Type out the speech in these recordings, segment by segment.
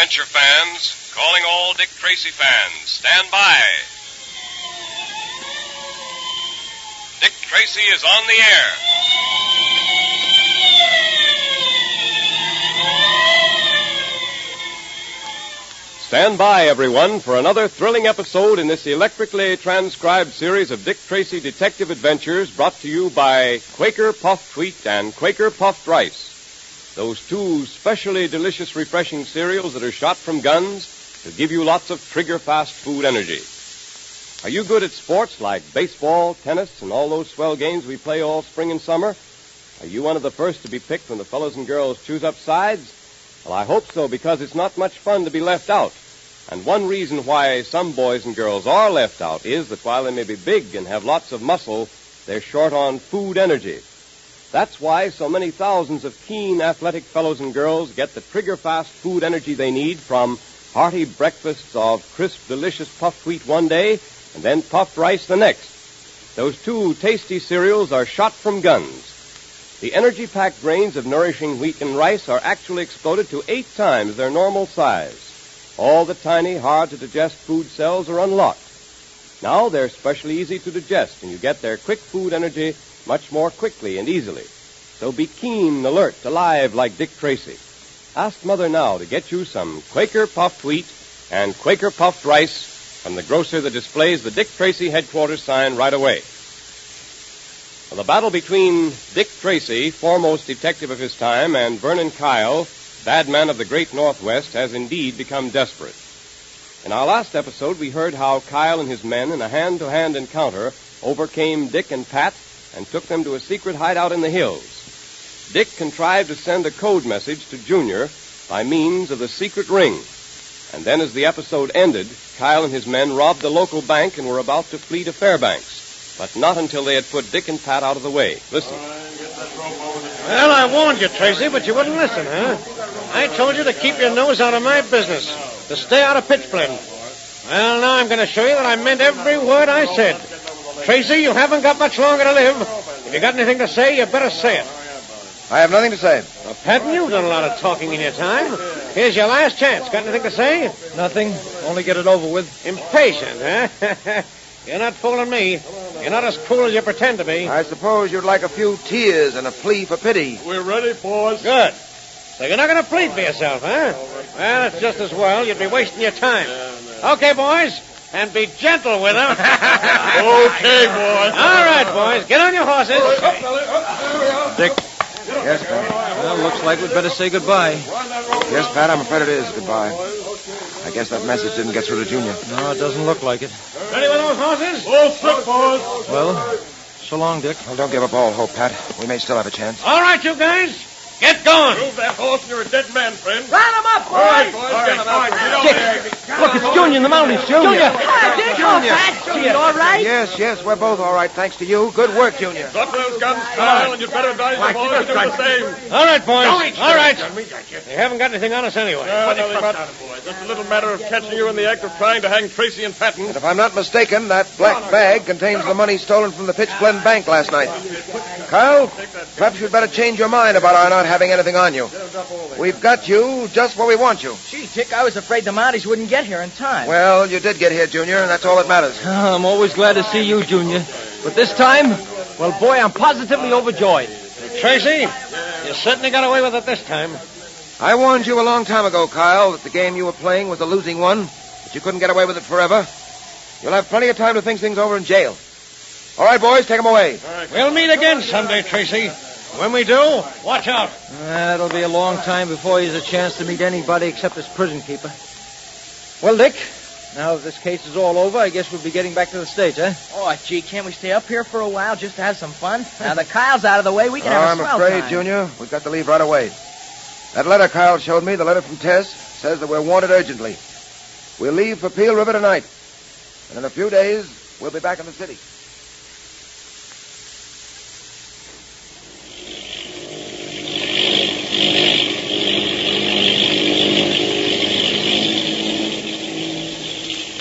adventure fans, calling all Dick Tracy fans. Stand by. Dick Tracy is on the air. Stand by, everyone, for another thrilling episode in this electrically transcribed series of Dick Tracy detective adventures brought to you by Quaker Puffed Wheat and Quaker Puffed Rice. Those two specially delicious, refreshing cereals that are shot from guns to give you lots of trigger-fast food energy. Are you good at sports like baseball, tennis, and all those swell games we play all spring and summer? Are you one of the first to be picked when the fellows and girls choose up sides? Well, I hope so, because it's not much fun to be left out. And one reason why some boys and girls are left out is that while they may be big and have lots of muscle, they're short on food energy. That's why so many thousands of keen, athletic fellows and girls get the trigger-fast food energy they need from hearty breakfasts of crisp, delicious puffed wheat one day and then puffed rice the next. Those two tasty cereals are shot from guns. The energy-packed grains of nourishing wheat and rice are actually exploded to 8 times their normal size. All the tiny, hard-to-digest food cells are unlocked. Now they're especially easy to digest, and you get their quick food energy much more quickly and easily. So be keen, alert, alive like Dick Tracy. Ask Mother now to get you some Quaker Puffed Wheat and Quaker Puffed Rice from the grocer that displays the Dick Tracy headquarters sign right away. Well, the battle between Dick Tracy, foremost detective of his time, and Vernon Kyle, bad man of the great Northwest, has indeed become desperate. In our last episode, we heard how Kyle and his men, in a hand-to-hand encounter, overcame Dick and Pat and took them to a secret hideout in the hills. Dick contrived to send a code message to Junior by means of the secret ring. And then as the episode ended, Kyle and his men robbed the local bank and were about to flee to Fairbanks, but not until they had put Dick and Pat out of the way. Listen. Well, I warned you, Tracy, but you wouldn't listen, huh? I told you to keep your nose out of my business, to stay out of pitch blende. Well, now I'm going to show you that I meant every word I said. Tracy, you haven't got much longer to live. If you got anything to say, you better say it. I have nothing to say. Well, Patton, you've done a lot of talking in your time. Here's your last chance. Got anything to say? Nothing. Only get it over with. Impatient, huh? You're not fooling me. You're not as cool as you pretend to be. I suppose you'd like a few tears and a plea for pity. We're ready, boys. Good. So you're not going to plead for yourself, huh? Well, it's just as well. You'd be wasting your time. Okay, boys. And be gentle with them. Okay, boys. All right, boys. Get on your horses. Dick. Yes, Pat. Well, looks like we'd better say goodbye. Yes, Pat, I'm afraid it is. Goodbye. I guess that message didn't get through to Junior. No, it doesn't look like it. Ready with those horses? All set, boys. Well, so long, Dick. Well, don't give up all hope, Pat. We may still have a chance. All right, you guys. Get going. Move that horse and you're a dead man, friend. Round them up, boys. All right, boys. Get them out. Get over there. Look, it's Junior in the mountains. Junior. Hi, Dick. Junior. Pat, you all right? Yes, we're both all right, thanks to you. Good work, Junior. Drop those guns, Kyle, and you better advise the boys to do the same. All right, boys. All right. They haven't got anything on us anyway. Nothing but just a little matter of catching you in the act of trying to hang Tracy and Patton. And if I'm not mistaken, that black bag contains the money stolen from the Pitch Blende Bank last night. Kyle, perhaps you'd better change your mind about our not having anything on you. We've got you just where we want you. Gee, Dick, I was afraid the Mounties wouldn't get here in time. Well, you did get here, Junior, and that's all that matters. I'm always glad to see you, Junior. But this time, well, boy, I'm positively overjoyed. Tracy, you certainly got away with it this time. I warned you a long time ago, Kyle, that the game you were playing was a losing one, but you couldn't get away with it forever. You'll have plenty of time to think things over in jail. All right, boys, take them away. We'll meet again someday, Tracy. When we do, watch out. It'll be a long time before he has a chance to meet anybody except his prison keeper. Well, Dick, now that this case is all over, I guess we'll be getting back to the stage, huh? Oh, gee, can't we stay up here for a while just to have some fun? Now that Kyle's out of the way, we can have a swell I'm afraid, time. Junior, we've got to leave right away. That letter Kyle showed me, the letter from Tess, says that we're wanted urgently. We'll leave for Peel River tonight. And in a few days, we'll be back in the city.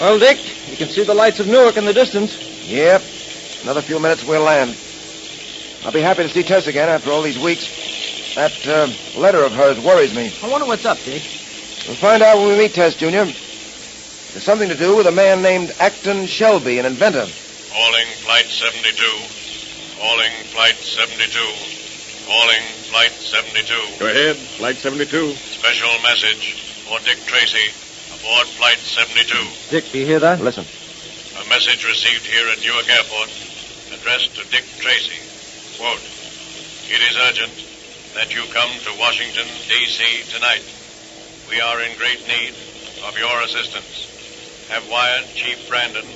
Well, Dick, you can see the lights of Newark in the distance. Yep. Another few minutes and we'll land. I'll be happy to see Tess again after all these weeks. That letter of hers worries me. I wonder what's up, Dick. We'll find out when we meet, Tess, Junior. It's something to do with a man named Acton Shelby, an inventor. Calling Flight 72. Calling Flight 72. Calling Flight 72. Go ahead, Flight 72. Special message for Dick Tracy aboard Flight 72. Dick, do you hear that? Listen. A message received here at Newark Airport addressed to Dick Tracy. Quote, "It is urgent that you come to Washington, D.C. tonight. We are in great need of your assistance. Have wired Chief Brandon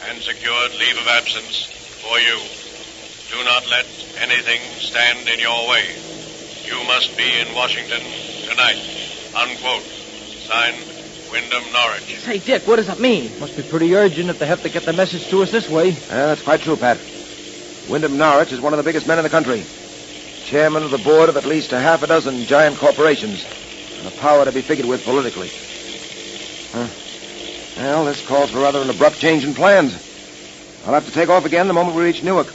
and secured leave of absence for you. Do not let anything stand in your way. You must be in Washington tonight." Unquote. Signed, Wyndham Norwich. Say, Dick, what does it mean? Must be pretty urgent if they have to get the message to us this way. That's quite true, Pat. Wyndham Norwich is one of the biggest men in the country. Chairman of the board of at least a half a dozen giant corporations. And a power to be figured with politically. Well, this calls for rather an abrupt change in plans. I'll have to take off again the moment we reach Newark.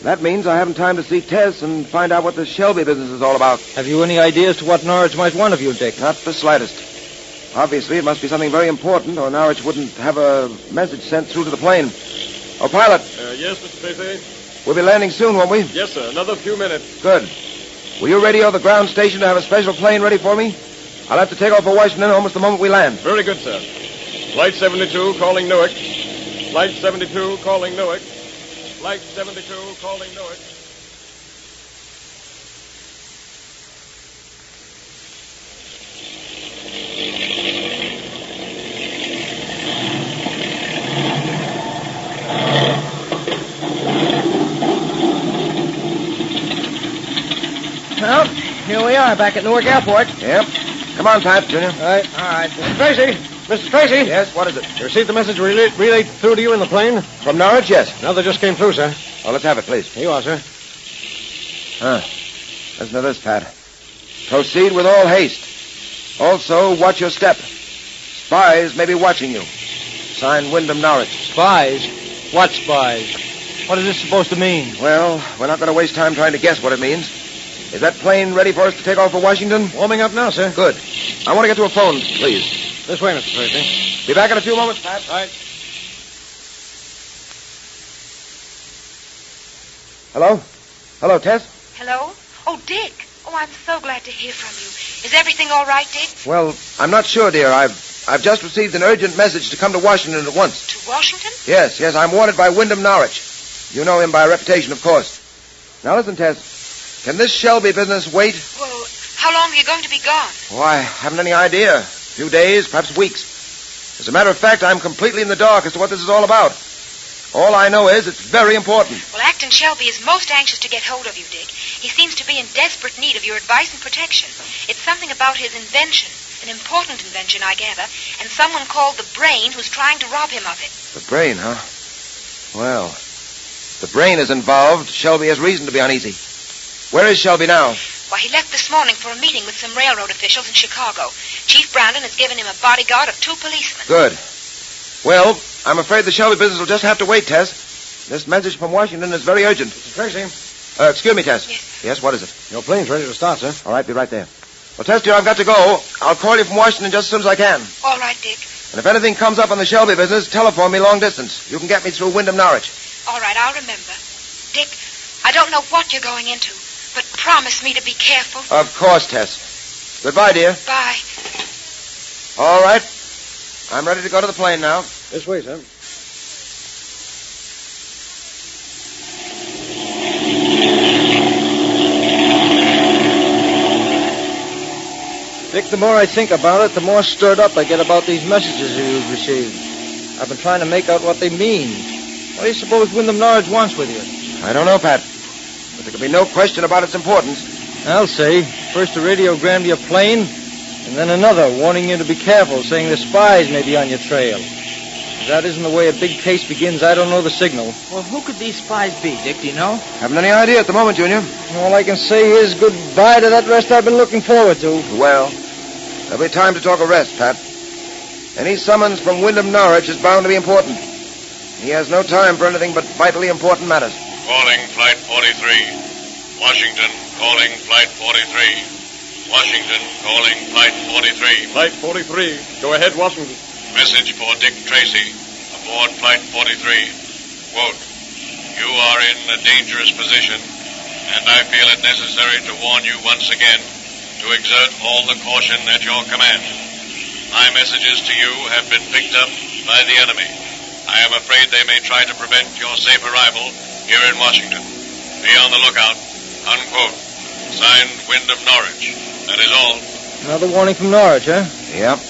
That means I haven't time to see Tess and find out what this Shelby business is all about. Have you any idea as to what Norwich might want of you, Dick? Not the slightest. Obviously, it must be something very important, or Norwich wouldn't have a message sent through to the plane. Oh, pilot. Yes, Mr. Tracy? We'll be landing soon, won't we? Yes, sir. Another few minutes. Good. Will you radio the ground station to have a special plane ready for me? I'll have to take off for Washington almost the moment we land. Very good, sir. Flight 72 calling Newark. Flight 72 calling Newark. Flight 72 calling Newark. Well, here we are back at Newark Airport. Yep. Come on, Pat, Junior. All right. Mr. Tracy! Mr. Tracy! Yes, what is it? You received the message relayed through to you in the plane? From Norwich, yes. Another just came through, sir. Oh, let's have it, please. Here you are, sir. Listen to this, Pat. Proceed with all haste. Also, watch your step. Spies may be watching you. Signed, Wyndham Norwich. Spies? What spies? What is this supposed to mean? Well, we're not going to waste time trying to guess what it means. Is that plane ready for us to take off for Washington? Warming up now, sir. Good. I want to get to a phone, please. This way, Mr. Tracy. Be back in a few moments, Pat. All right. Hello? Hello, Tess? Hello? Oh, Dick. Oh, I'm so glad to hear from you. Is everything all right, Dick? Well, I'm not sure, dear. I've just received an urgent message to come to Washington at once. To Washington? Yes. I'm wanted by Wyndham Norwich. You know him by reputation, of course. Now, listen, Tess. Can this Shelby business wait? Well, how long are you going to be gone? Oh, I haven't any idea. A few days, perhaps weeks. As a matter of fact, I'm completely in the dark as to what this is all about. All I know is it's very important. Well, Acton Shelby is most anxious to get hold of you, Dick. He seems to be in desperate need of your advice and protection. It's something about his invention, an important invention, I gather, and someone called the Brain who's trying to rob him of it. The Brain, huh? Well, if the Brain is involved, Shelby has reason to be uneasy. Where is Shelby now? Why, he left this morning for a meeting with some railroad officials in Chicago. Chief Brandon has given him a bodyguard of 2 policemen. Good. Well, I'm afraid the Shelby business will just have to wait, Tess. This message from Washington is very urgent. Mr. Tracy. Excuse me, Tess. Yes. Yes, what is it? Your plane's ready to start, sir. All right, be right there. Well, Tess, dear, I've got to go. I'll call you from Washington just as soon as I can. All right, Dick. And if anything comes up on the Shelby business, telephone me long distance. You can get me through Wyndham Norwich. All right, I'll remember. Dick, I don't know what you're going into, but promise me to be careful. Of course, Tess. Goodbye, dear. Bye. All right. I'm ready to go to the plane now. This way, sir. Dick, the more I think about it, the more stirred up I get about these messages you've received. I've been trying to make out what they mean. What do you suppose Wyndham Norwich wants with you? I don't know, Pat. But there can be no question about its importance. I'll say. First a radiogram to your plane, and then another warning you to be careful, saying the spies may be on your trail. If that isn't the way a big case begins, I don't know the signal. Well, who could these spies be, Dick? Do you know? Haven't any idea at the moment, Junior. All I can say is goodbye to that rest I've been looking forward to. Well, there'll be time to talk arrest, Pat. Any summons from Wyndham Norwich is bound to be important. He has no time for anything but vitally important matters. Calling Flight 43. Washington, calling Flight 43. Washington, calling Flight 43. Flight 43. Go ahead, Washington. Message for Dick Tracy, aboard Flight 43. Quote, you are in a dangerous position, and I feel it necessary to warn you once again to exert all the caution at your command. My messages to you have been picked up by the enemy. I am afraid they may try to prevent your safe arrival here in Washington. Be on the lookout. Unquote. Signed, Wyndham Norwich. That is all. Another warning from Norwich, huh? Yep.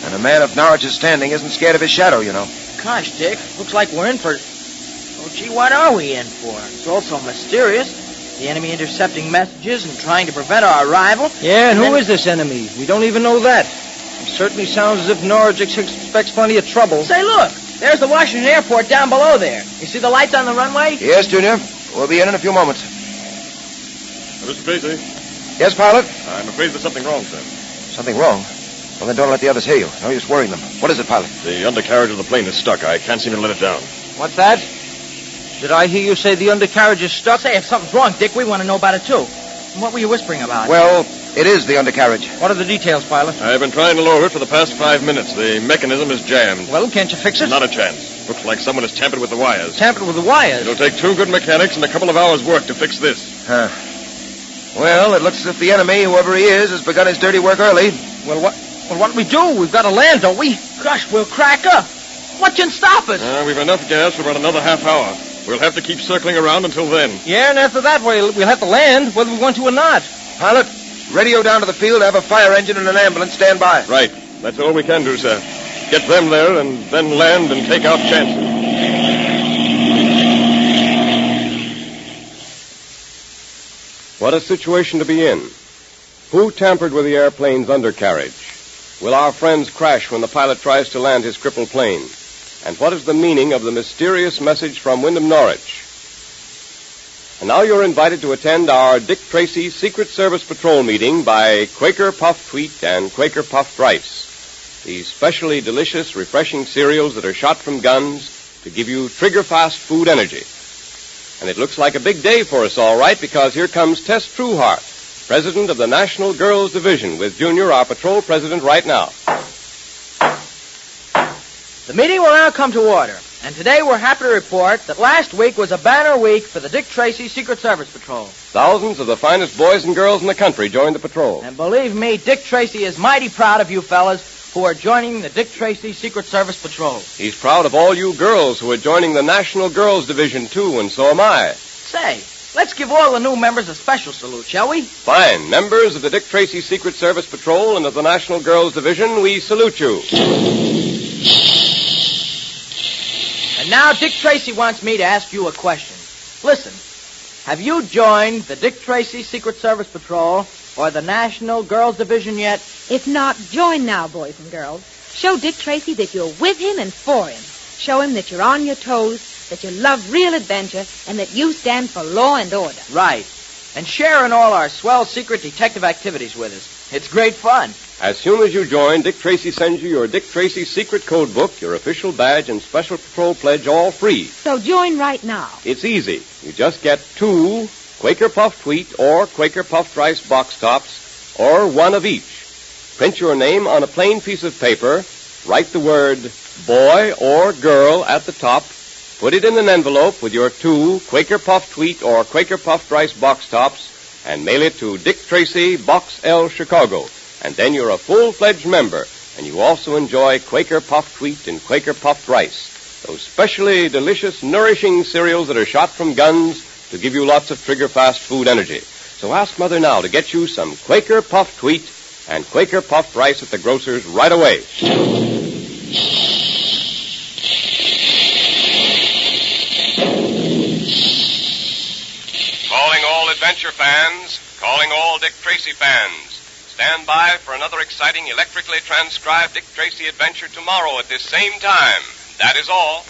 And a man of Norwich's standing isn't scared of his shadow, you know. Gosh, Dick, looks like we're in for... Oh, gee, what are we in for? It's all so mysterious. The enemy intercepting messages and trying to prevent our arrival. Yeah, and who is this enemy? We don't even know that. It certainly sounds as if Norwich expects plenty of trouble. Say, look, there's the Washington airport down below there. You see the lights on the runway? Yes, Junior. We'll be in a few moments. Mr. Tracy. Yes, pilot? I'm afraid there's something wrong, sir. Something wrong? Well, then don't let the others hear you. No use worrying them. What is it, pilot? The undercarriage of the plane is stuck. I can't seem to let it down. What's that? Did I hear you say the undercarriage is stuck? Say, if something's wrong, Dick, we want to know about it, too. What were you whispering about? Well, it is the undercarriage. What are the details, pilot? I've been trying to lower it for the past 5 minutes. The mechanism is jammed. Well, can't you fix it? Not a chance. Looks like someone has tampered with the wires. Tampered with the wires? It'll take 2 good mechanics and a couple of hours' work to fix this. Huh. Well, it looks as if the enemy, whoever he is, has begun his dirty work early. Well, what do we do? We've got to land, don't we? Gosh, we'll crack up. What can stop us? We've enough gas for about another half hour. We'll have to keep circling around until then. Yeah, and after that, we'll have to land, whether we want to or not. Pilot, radio down to the field to have a fire engine and an ambulance stand by. Right. That's all we can do, sir. Get them there and then land and take out chances. What a situation to be in. Who tampered with the airplane's undercarriage? Will our friends crash when the pilot tries to land his crippled plane? And what is the meaning of the mysterious message from Wyndham Norwich? And now you're invited to attend our Dick Tracy Secret Service Patrol meeting by Quaker Puffed Wheat and Quaker Puffed Rice. These specially delicious, refreshing cereals that are shot from guns to give you trigger-fast food energy. And it looks like a big day for us, all right, because here comes Tess Trueheart, president of the National Girls Division, with Junior, our patrol president, right now. The meeting will now come to order, and today we're happy to report that last week was a banner week for the Dick Tracy Secret Service Patrol. Thousands of the finest boys and girls in the country joined the patrol. And believe me, Dick Tracy is mighty proud of you fellas who are joining the Dick Tracy Secret Service Patrol. He's proud of all you girls who are joining the National Girls Division, too, and so am I. Say, let's give all the new members a special salute, shall we? Fine. Members of the Dick Tracy Secret Service Patrol and of the National Girls Division, we salute you. And now Dick Tracy wants me to ask you a question. Listen, have you joined the Dick Tracy Secret Service Patrol or the National Girls Division yet? If not, join now, boys and girls. Show Dick Tracy that you're with him and for him. Show him that you're on your toes, that you love real adventure, and that you stand for law and order. Right. And share in all our swell secret detective activities with us. It's great fun. As soon as you join, Dick Tracy sends you your Dick Tracy Secret Code Book, your official badge, and Special Patrol Pledge, all free. So join right now. It's easy. You just get 2 Quaker Puffed Wheat or Quaker Puffed Rice box tops, or 1 of each. Print your name on a plain piece of paper, write the word boy or girl at the top, put it in an envelope with your 2 Quaker Puffed Wheat or Quaker Puffed Rice box tops, and mail it to Dick Tracy, Box L, Chicago. And then you're a full-fledged member, and you also enjoy Quaker Puffed Wheat and Quaker Puffed Rice, those specially delicious, nourishing cereals that are shot from guns to give you lots of trigger-fast food energy. So ask Mother now to get you some Quaker Puffed Wheat and Quaker Puffed Rice at the grocer's right away. Calling all adventure fans, calling all Dick Tracy fans. Stand by for another exciting electrically transcribed Dick Tracy adventure tomorrow at this same time. That is all.